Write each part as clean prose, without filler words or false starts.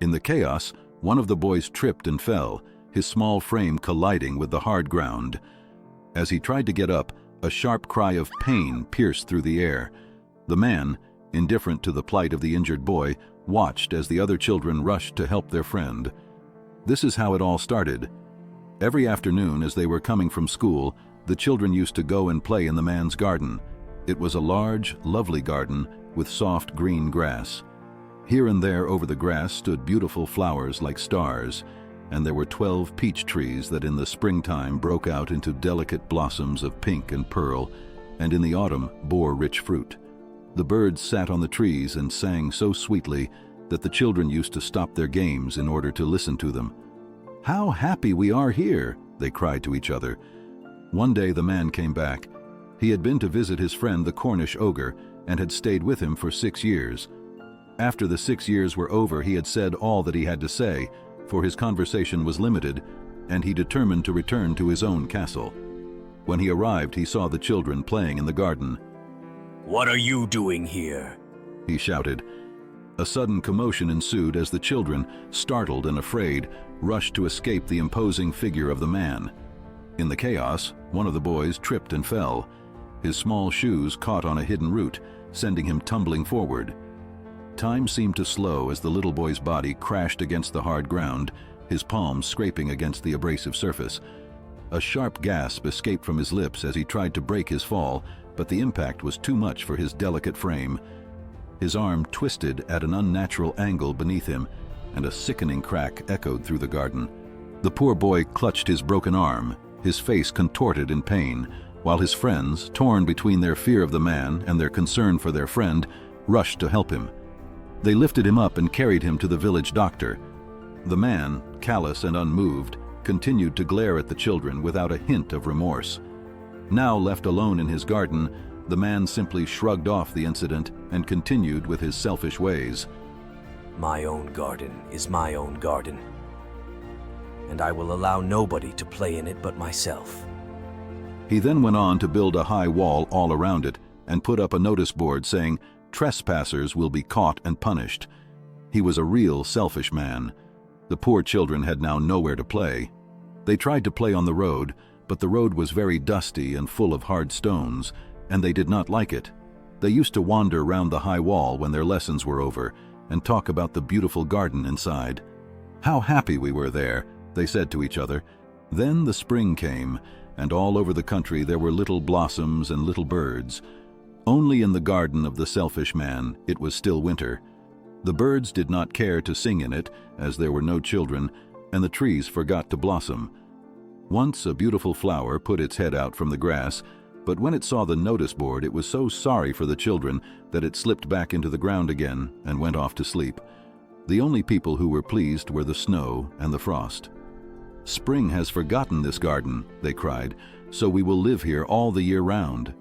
In the chaos, one of the boys tripped and fell, his small frame colliding with the hard ground. As he tried to get up, a sharp cry of pain pierced through the air. The man, indifferent to the plight of the injured boy, watched as the other children rushed to help their friend. This is how it all started. Every afternoon as they were coming from school, the children used to go and play in the man's garden. It was a large, lovely garden with soft green grass. Here and there over the grass stood beautiful flowers like stars, and there were 12 peach trees that in the springtime broke out into delicate blossoms of pink and pearl, and in the autumn bore rich fruit. The birds sat on the trees and sang so sweetly that the children used to stop their games in order to listen to them. "How happy we are here!" they cried to each other. One day the man came back. He had been to visit his friend the Cornish ogre and had stayed with him for 6 years. After the 6 years were over, he had said all that he had to say, for his conversation was limited, and he determined to return to his own castle. When he arrived, he saw the children playing in the garden. "What are you doing here?" he shouted. A sudden commotion ensued as the children, startled and afraid, rushed to escape the imposing figure of the man. In the chaos, one of the boys tripped and fell. His small shoes caught on a hidden root, sending him tumbling forward. Time seemed to slow as the little boy's body crashed against the hard ground, his palms scraping against the abrasive surface. A sharp gasp escaped from his lips as he tried to break his fall, but the impact was too much for his delicate frame. His arm twisted at an unnatural angle beneath him, and a sickening crack echoed through the garden. The poor boy clutched his broken arm, his face contorted in pain, while his friends, torn between their fear of the man and their concern for their friend, rushed to help him. They lifted him up and carried him to the village doctor. The man, callous and unmoved, continued to glare at the children without a hint of remorse. Now left alone in his garden, the man simply shrugged off the incident and continued with his selfish ways. "My own garden is my own garden, and I will allow nobody to play in it but myself." He then went on to build a high wall all around it and put up a notice board saying, "Trespassers will be caught and punished." He was a real selfish man. The poor children had now nowhere to play. They tried to play on the road, but the road was very dusty and full of hard stones, and they did not like it. They used to wander round the high wall when their lessons were over and talk about the beautiful garden inside. "How happy we were there," they said to each other. Then the spring came, and all over the country there were little blossoms and little birds. Only in the garden of the selfish man it was still winter. The birds did not care to sing in it, as there were no children, and the trees forgot to blossom. Once a beautiful flower put its head out from the grass, but when it saw the notice board it was so sorry for the children that it slipped back into the ground again and went off to sleep. The only people who were pleased were the snow and the frost. "Spring has forgotten this garden," they cried, "so we will live here all the year round."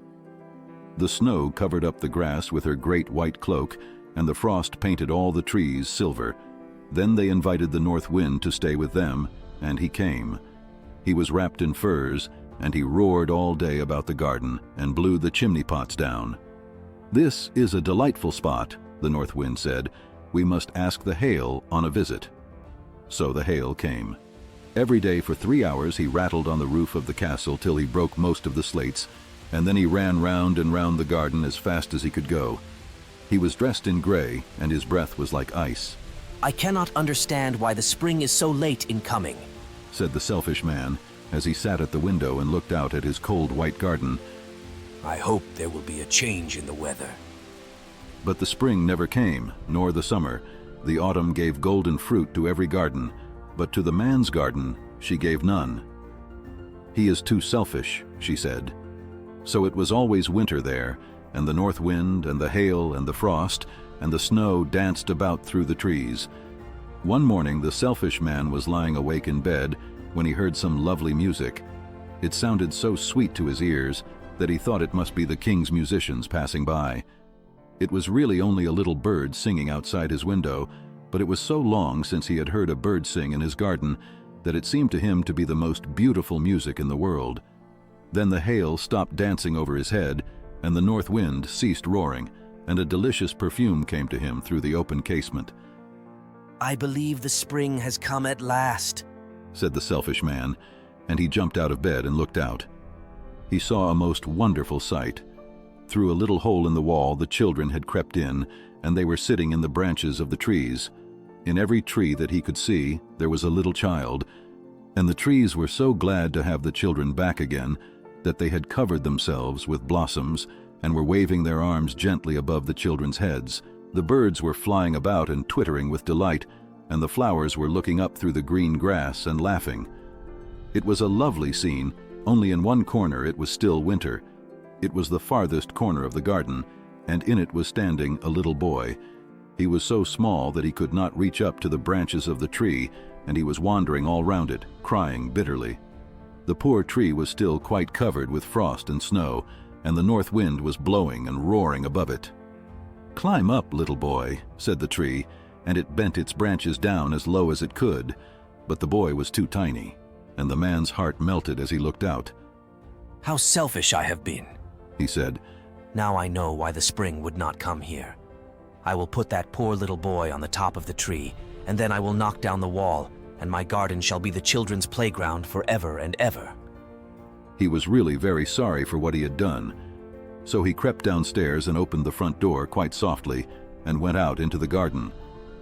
The snow covered up the grass with her great white cloak, and the frost painted all the trees silver. Then they invited the north wind to stay with them, and he came. He was wrapped in furs, and he roared all day about the garden and blew the chimney pots down. "This is a delightful spot," the north wind said. "We must ask the hail on a visit." So the hail came. Every day for 3 hours he rattled on the roof of the castle till he broke most of the slates, and then he ran round and round the garden as fast as he could go. He was dressed in gray, and his breath was like ice. "I cannot understand why the spring is so late in coming," said the selfish man, as he sat at the window and looked out at his cold white garden. "I hope there will be a change in the weather." But the spring never came, nor the summer. The autumn gave golden fruit to every garden, but to the man's garden she gave none. "He is too selfish," she said. So it was always winter there, and the north wind and the hail and the frost and the snow danced about through the trees. One morning the selfish man was lying awake in bed when he heard some lovely music. It sounded so sweet to his ears that he thought it must be the king's musicians passing by. It was really only a little bird singing outside his window, but it was so long since he had heard a bird sing in his garden that it seemed to him to be the most beautiful music in the world. Then the hail stopped dancing over his head, and the north wind ceased roaring, and a delicious perfume came to him through the open casement. I believe the spring has come at last, said the selfish man, and he jumped out of bed and looked out. He saw a most wonderful sight. Through a little hole in the wall, the children had crept in, and they were sitting in the branches of the trees. In every tree that he could see, there was a little child, and the trees were so glad to have the children back again that they had covered themselves with blossoms and were waving their arms gently above the children's heads. The birds were flying about and twittering with delight, and the flowers were looking up through the green grass and laughing. It was a lovely scene, only in one corner it was still winter. It was the farthest corner of the garden, and in it was standing a little boy. He was so small that he could not reach up to the branches of the tree, and he was wandering all round it, crying bitterly. The poor tree was still quite covered with frost and snow, and the north wind was blowing and roaring above it. "Climb up, little boy," said the tree, and it bent its branches down as low as it could, but the boy was too tiny, and the man's heart melted as he looked out. How selfish I have been, he said. Now I know why the spring would not come here. I will put that poor little boy on the top of the tree, and then I will knock down the wall, and my garden shall be the children's playground forever and ever. He was really very sorry for what he had done, so he crept downstairs and opened the front door quite softly and went out into the garden.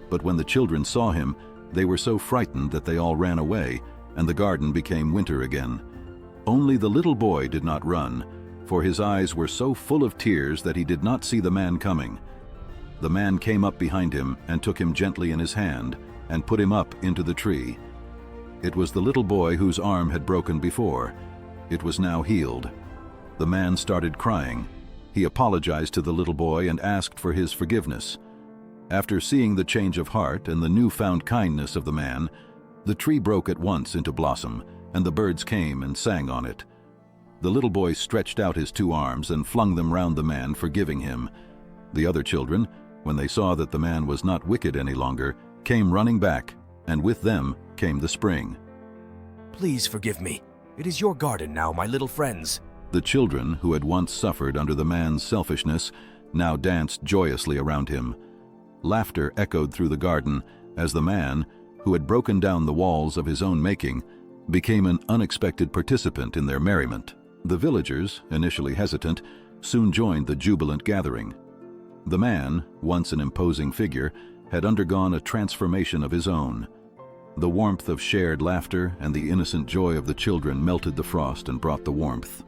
But when the children saw him, they were so frightened that they all ran away, and the garden became winter again. Only the little boy did not run, for his eyes were so full of tears that he did not see the man coming. The man came up behind him and took him gently in his hand and put him up into the tree. It was the little boy whose arm had broken before. It was now healed. The man started crying. He apologized to the little boy and asked for his forgiveness. After seeing the change of heart and the newfound kindness of the man, the tree broke at once into blossom, and the birds came and sang on it. The little boy stretched out his two arms and flung them round the man, forgiving him. The other children, when they saw that the man was not wicked any longer, came running back, and with them came the spring. Please forgive me. It is your garden now, my little friends. The children, who had once suffered under the man's selfishness, now danced joyously around him. Laughter echoed through the garden as the man, who had broken down the walls of his own making, became an unexpected participant in their merriment. The villagers, initially hesitant, soon joined the jubilant gathering. The man, once an imposing figure, had undergone a transformation of his own. The warmth of shared laughter and the innocent joy of the children melted the frost and brought the warmth.